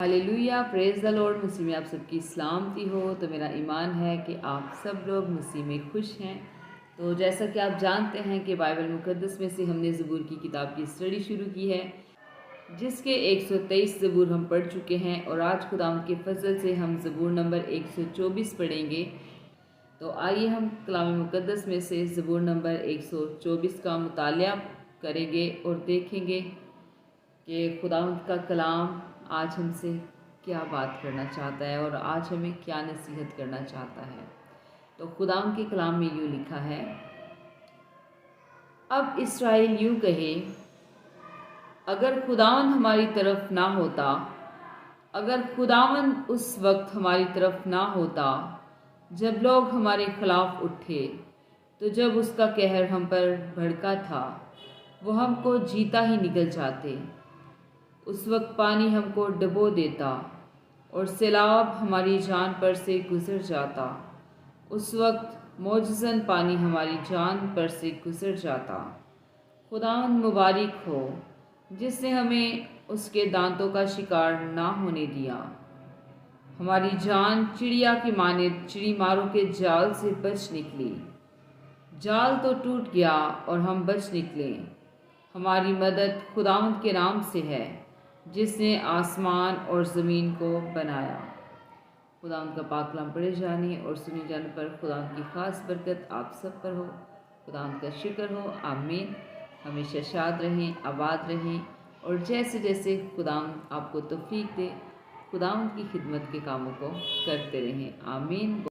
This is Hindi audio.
Hallelujah, praise the lord. मसीह में आप सबकी सलामती हो। तो मेरा ईमान है कि आप सब लोग मसीह में खुश हैं। तो जैसा कि आप जानते हैं कि बाइबल मुक़द्दस में से हमने ज़बूर की किताब की स्टडी शुरू की है, जिसके 123 ज़बूर हम पढ़ चुके हैं और आज खुदावंद के फजल से हम ज़बूर नंबर 124 पढ़ेंगे। तो आइए हम कलाम मुक़द्दस में से ज़बूर नंबर 124 का मुतालिया करेंगे और देखेंगे कि खुदावंद का कलाम आज हमसे क्या बात करना चाहता है और आज हमें क्या नसीहत करना चाहता है। तो खुदावंद के कलाम में यूँ लिखा है, अब इस्राएल यूँ कहे, अगर खुदावंद हमारी तरफ ना होता, अगर खुदावंद उस वक्त हमारी तरफ ना होता जब लोग हमारे खिलाफ उठे, तो जब उसका कहर हम पर भड़का था, वो हमको जीता ही निकल जाते। उस वक्त पानी हमको डुबो देता और सैलाब हमारी जान पर से गुजर जाता। उस वक्त मौजज़न पानी हमारी जान पर से गुजर जाता। खुदावंद मुबारक हो जिसने हमें उसके दांतों का शिकार ना होने दिया। हमारी जान चिड़िया की मानिद चिड़ीमारों के जाल से बच निकली। जाल तो टूट गया और हम बच निकले। हमारी मदद खुदावंद के नाम से है जिसने आसमान और ज़मीन को बनाया। खुदावंद का पाक कलाम पढ़े जाने और सुने जाने पर खुदावंद की खास बरकत आप सब पर हो। खुदावंद का शुक्र हो। आमीन। हमेशा शाद रहें, आबाद रहें और जैसे जैसे खुदावंद आपको तौफीक दे, खुदावंद की खिदमत के कामों को करते रहें। आमीन।